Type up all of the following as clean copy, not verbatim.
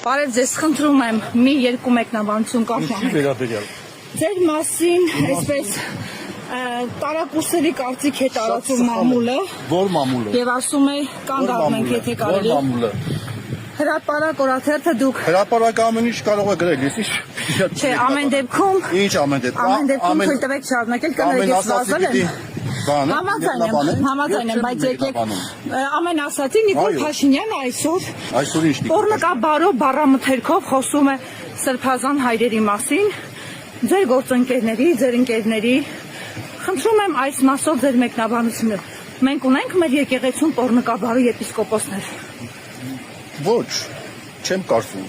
Բարև ձեզ, խնդրում եմ մի երկու մեկնաբանություն կապանեք։ Ձեր մասին այսպես տարակուսերի կարծիք է տարածում մամուլը։ Որ մամուլը։ Եվ ասում է կանգ առնենք, եթե կարելի։ Որ մամուլը։ Հրապարակ օրաթերթը դուք։ Հրապարակը ամեն ինչ կարող է գրել, ես ինչ։ Չէ, ամեն դեպքում։ Ինչ ամեն դեպքում։ Ամեն դեպքում թույլ տվեք շարունակել, կներեք ես վազել եմ։ Համաձայն եմ, բայց եկեք ամեն ասացի Նիկոլ Փաշինյանը այսօր ինչ Պոռնկաբարո բառամթերքով խոսում է սրբազան հայրերի մասին, ձեր գործընկերների, ձեր ընկերների, խնդրում եմ այս մասով ձեր մեկնաբանությունը։ Մենք ունենք մեր եկեղեցում Պոռնկաբարո եպիսկոպոսներ։ Ոչ, չեմ կարծում,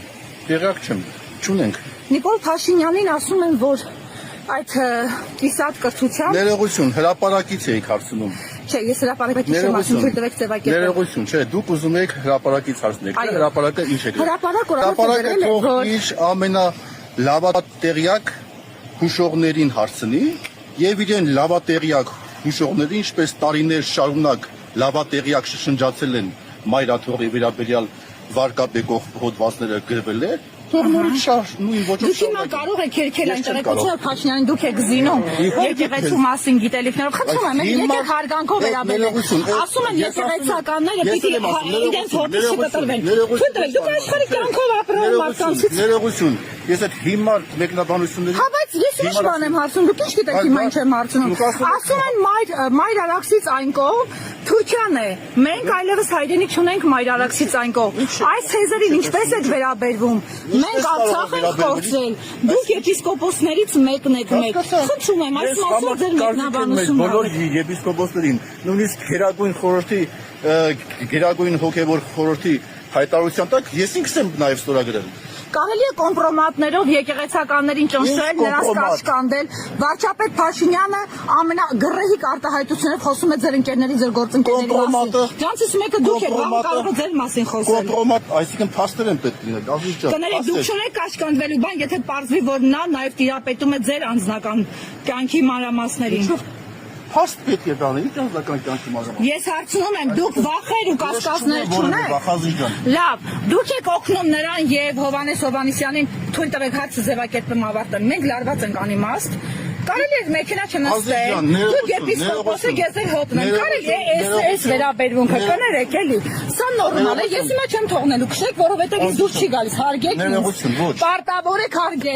տեղյակ չեմ, չունենք։ Նիկոլ Փաշինյանին ասում են, որ այդ կիսատ կրթությամբ Ներողություն, հրապարակից էիք հարցնում։ Չէ, ես հրապարակից չեմ ասում, թույլ տվեք ձևակերպել։ Ներողություն, չէ, դուք ուզում եք հրապարակից հարցնեք, հրապարակը ինչ է։ Հրապարակ օրաթերթը թող իր ամենալավատեղյակ հուշողներին հարցնի եւ իրեն լավատեղյակ հուշողներին, ինչպես տարիներ շարունակ լավատեղյակ շշնջացել են Մայրաթողի վերաբերյալ վարկաբեկող հոդվածները գրվել է, թող նորից նույն ոճով դուք հիմա կարող եք քերքել այն տեղեկացնել Փաշինյանին, դուք եք զինում եկեղեցու մասին գիտելիքներով, խնդրում եմ, եկեք հարգանքով վերաբերեք, ասում են եկեղեցականները պիտի իրենց հոտից չկտրվեն, թույլ տվեք, դուք աշխարհի կյանքով ապրող մարդկանցից։ Ներողություն, ես այդ հիմար մեկնաբանությունների Հա, բայց ես ինչ բան եմ հարցնում, դուք ինչ գիտեք հիմա ինչ եմ հարցնում։ Ասում են Մայր Արաքսից այն կողմ Թուրքիան է, մենք այլևս հայրենիք չունենք Մայր Արաքսից այն կողմ։ Այս թեզերին ինչպես եք վերաբերվում։ Մենք Արցախ ենք կորցրել, դուք եպիսկոպոսներից մեկն եք մեկ։ Խնդրում եմ, այս մասով ձեր մեկնաբանությունը։ Բոլոր եպիսկոպոսներին, նույնիսկ Գերագույն հոգևոր խորհրդի հայտարարության տակ ես ինքս եմ նաև ստորագրել։ Կարելի է կոմպրոմատներով եկեղեցականներին ճնշել, նրանց կաշկանդել։ Վարչապետ Փաշինյանը ամենագռեհիկ արտահայտություններով խոսում է ձեր ընկերների, ձեր գործընկերների մասին։ Դրանցից մեկը դուք եք, կարող է ձեր մասին խոսել։ Կոմպրոմատ, այսինքն փաստեր են պետք լինել, ազգի ջան։ Կներեք, դուք չունեք կաշկանդվելու բան, եթե պարզվի, որ նա նաև տիրապետում է ձեր անձնական կյանքի մանրամասներին։ Փաստ պետք է դառնի, ինչ անձնական կյանքի մանրամասներ։ Ես հարցնում եմ, դուք վախեր ու կասկածներ չունեք։ Լավ, դուք եք օգնում նրան եւ Հովանես Հովանեսյանին, թույլ տվեք հարցը ձևակերպեմ ավարտեմ։ Մենք լարված ենք անիմաստ։ Կարելի է մեքենա չնստել։ Դուք եպիսկոպոսը գեզել հոտնեն։ Կարելի է այս վերաբերմունքը կներեք էլի։ Սա նորմալ է, ես հիմա չեմ թողնելու քշեք, որովհետեւ ինձ դուր չի գալիս։ Հարգեք ինձ։ Պարտավոր եք հարգել։